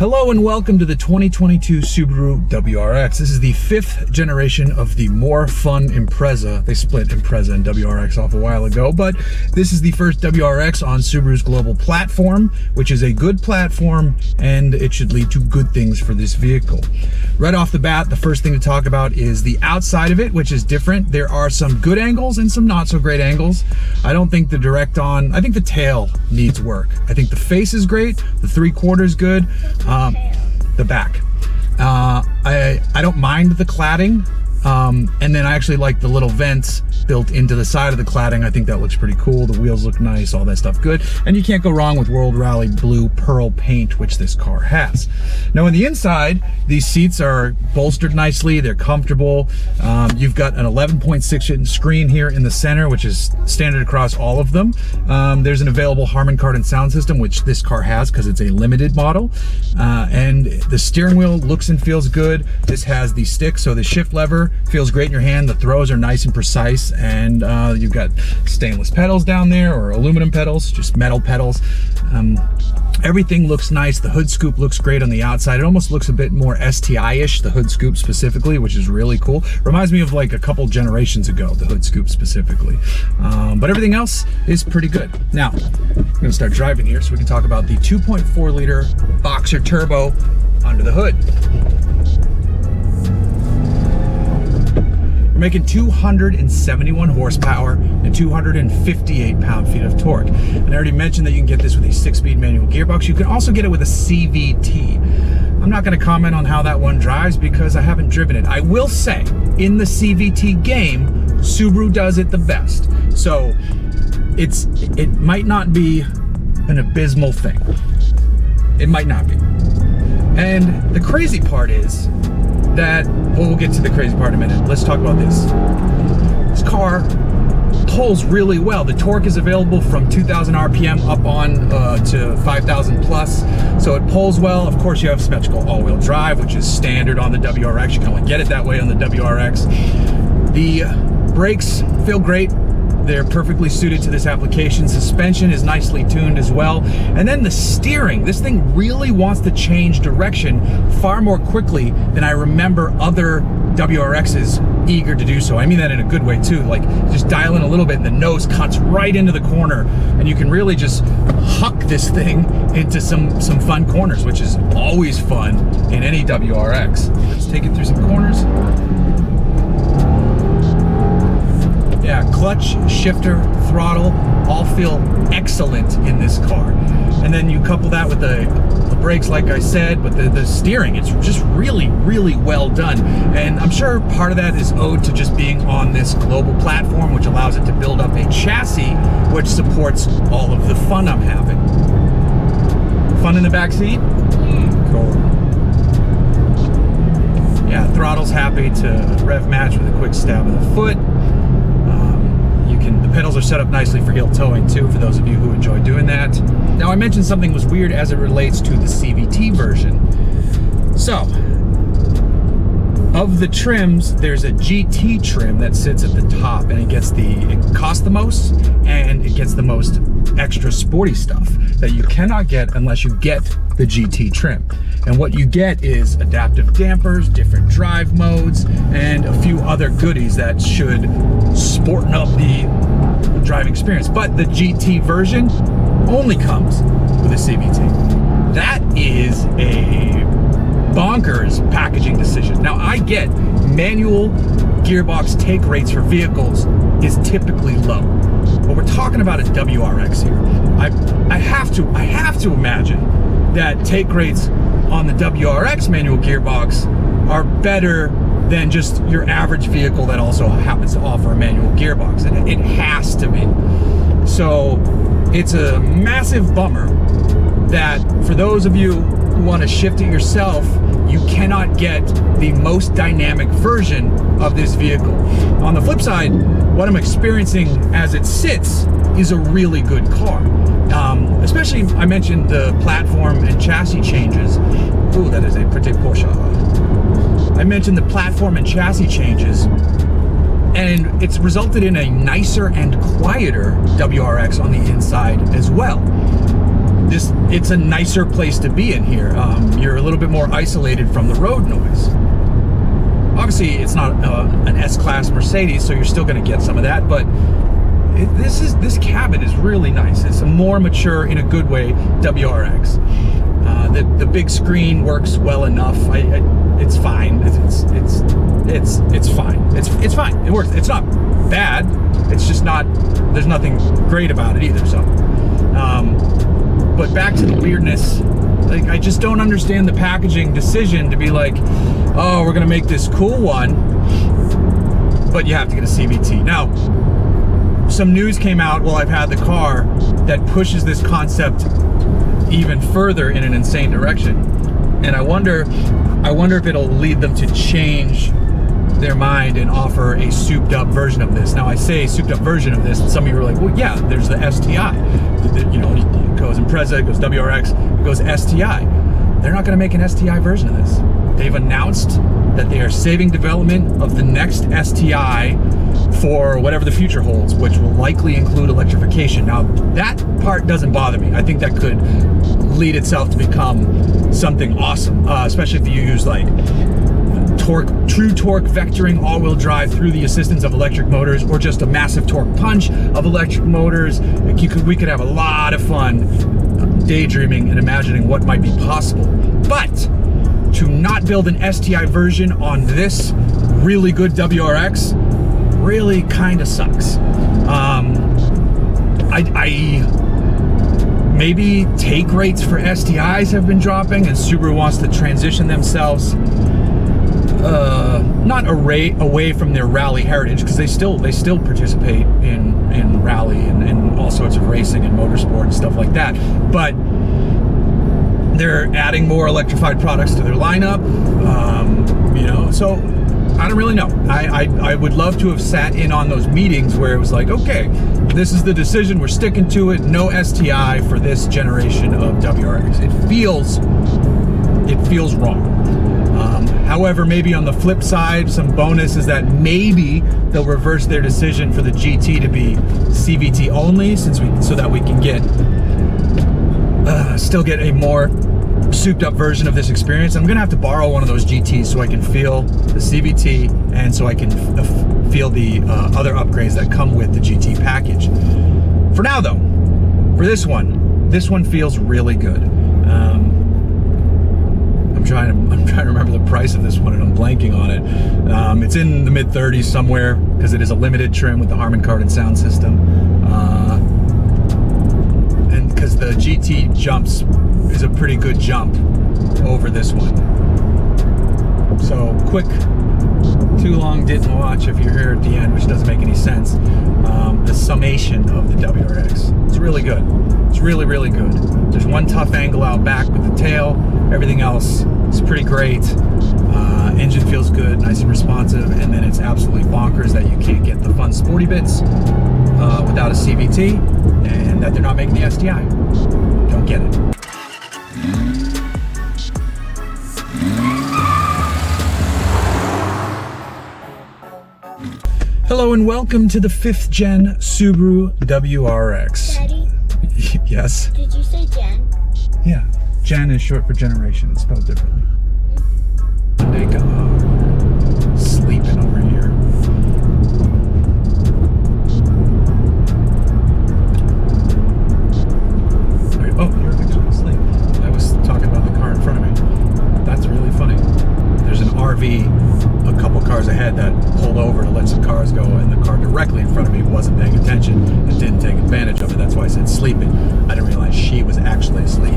Hello and welcome to the 2022 Subaru WRX. This is the 5th generation of the more fun Impreza. They split Impreza and WRX off a while ago, but this is the first WRX on Subaru's global platform, which is a good platform and it should lead to good things for this vehicle. Right off the bat, the first thing to talk about is the outside of it, which is different. There are some good angles and some not so great angles. I don't think the direct on, I think the tail needs work. I think the face is great, the 3/4 is good. The back. I don't mind the cladding, and then I actually like the little vents built into the side of the cladding. I think that looks pretty cool. The wheels look nice, all that stuff good. And you can't go wrong with World Rally Blue Pearl paint, which this car has. Now on the inside, these seats are bolstered nicely, they're comfortable. You've got an 11.6-inch screen here in the center, which is standard across all of them. There's an available Harman Kardon sound system, which this car has because it's a limited model. And the steering wheel looks and feels good. This has the stick, so the shift lever feels great in your hand. The throws are nice and precise, and you've got stainless pedals down there, or aluminum pedals, just metal pedals. Everything looks nice. The hood scoop looks great on the outside. It almost looks a bit more STI-ish, the hood scoop specifically, which is really cool. Reminds me of like a couple generations ago, the hood scoop specifically. But everything else is pretty good. Now, I'm gonna start driving here so we can talk about the 2.4-liter Boxer Turbo under the hood. We're making 271 horsepower and 258 pound-feet of torque. And I already mentioned that you can get this with a 6-speed manual gearbox. You can also get it with a CVT. I'm not going to comment on how that one drives because I haven't driven it. I will say, in the CVT game, Subaru does it the best. So it might not be an abysmal thing. It might not be. And the crazy part is that, well, we'll get to the crazy part in a minute. Let's talk about this. This car pulls really well. The torque is available from 2,000 RPM up on to 5,000 plus. So it pulls well. Of course, you have symmetrical all-wheel drive, which is standard on the WRX. You can only get it that way on the WRX. The brakes feel great. They're perfectly suited to this application. Suspension is nicely tuned as well. And then the steering, this thing really wants to change direction far more quickly than I remember other WRXs eager to do so. I mean that in a good way too. Like, just dial in a little bit and the nose cuts right into the corner, and you can really just huck this thing into some fun corners, which is always fun in any WRX. Let's take it through some corners. Yeah, clutch, shifter, throttle, all feel excellent in this car. And then you couple that with the brakes, like I said, but the steering, it's just really, really well done. And I'm sure part of that is owed to just being on this global platform, which allows it to build up a chassis which supports all of the fun I'm having. Fun in the back seat? Cool. Yeah, throttle's happy to rev match with a quick stab of the foot. The pedals are set up nicely for heel towing too, for those of you who enjoy doing that. Now, I mentioned something was weird as it relates to the CVT version. So, of the trims, there's a GT trim that sits at the top, and it costs the most, and it gets the most extra sporty stuff that you cannot get unless you get the GT trim. And what you get is adaptive dampers, different drive modes, and a few other goodies that should sporten up the driving experience. But the GT version only comes with a CVT. That is a bonkers packaging decision. Now, I get manual gearbox take rates for vehicles is typically low, but we're talking about a WRX here. I have to imagine that take rates on the WRX manual gearbox are better than just your average vehicle that also happens to offer a manual gearbox. And it has to be. So it's a massive bummer that for those of you who want to shift it yourself, you cannot get the most dynamic version of this vehicle. On the flip side, what I'm experiencing as it sits is a really good car. Especially, I mentioned the platform and chassis changes. Ooh, that is a pretty Porsche. I mentioned the platform and chassis changes, and it's resulted in a nicer and quieter WRX on the inside as well. it's a nicer place to be in here. You're a little bit more isolated from the road noise. Obviously, it's not an S-Class Mercedes, so you're still going to get some of that, but this cabin is really nice. It's a more mature, in a good way, WRX. The big screen works well enough. It's fine. It's fine. It's fine. It works. It's not bad. It's just not. There's nothing great about it either. So, but back to the weirdness. Like, I just don't understand the packaging decision to be like, oh, we're gonna make this cool one, but you have to get a CVT. Now, some news came out while I've had the car that pushes this concept even further in an insane direction, and I wonder if it'll lead them to change their mind and offer a souped up version of this. Now, I say souped up version of this, and some of you are like, well, yeah, there's the STI. You know, it goes Impreza, it goes WRX, it goes STI. They're not going to make an STI version of this. They've announced that they are saving development of the next STI for whatever the future holds, which will likely include electrification. Now, that part doesn't bother me. I think that could lead itself to become something awesome, especially if you use like true torque vectoring all-wheel drive through the assistance of electric motors, or just a massive torque punch of electric motors. We could have a lot of fun daydreaming and imagining what might be possible. But to not build an STI version on this really good WRX really kind of sucks. Maybe take rates for STIs have been dropping, and Subaru wants to transition themselves not away from their rally heritage, because they still participate in rally and all sorts of racing and motorsport and stuff like that, but they're adding more electrified products to their lineup. You know, so I don't really know. I would love to have sat in on those meetings where it was like, okay, this is the decision, we're sticking to it, no STI for this generation of WRX. It feels wrong. However, maybe on the flip side, some bonus is that maybe they'll reverse their decision for the GT to be CVT only, so that we can get still get a more souped up version of this experience. I'm gonna have to borrow one of those GTs so I can feel the CVT and so I can feel the other upgrades that come with the GT package. For now though, for this one feels really good. I'm trying to remember the price of this one, and I'm blanking on it. It's in the mid-30s somewhere, because it is a limited trim with the Harman Kardon sound system, and because the GT jumps is a pretty good jump over this one. So quick, too long didn't watch if you're here at the end, which doesn't make any sense. The summation of the WRX, it's really good. It's really, really good. There's one tough angle out back with the tail. Everything else is pretty great. Engine feels good, nice and responsive, and then it's absolutely bonkers that you can't get the fun sporty bits without a CVT, and that they're not making the STI. Don't get it. Hello and welcome to the 5th gen Subaru WRX. Daddy? Yes? Did you say Gen? Yeah. Gen is short for generation. It's spelled differently. Monday, sleeping over here. Oh, you're actually asleep. I was talking about the car in front of me. That's really funny. There's an RV a couple cars ahead that pulled over to let some cars go, and the car directly in front of me wasn't paying attention and didn't take advantage of it. That's why I said sleeping. I didn't realize she was actually asleep.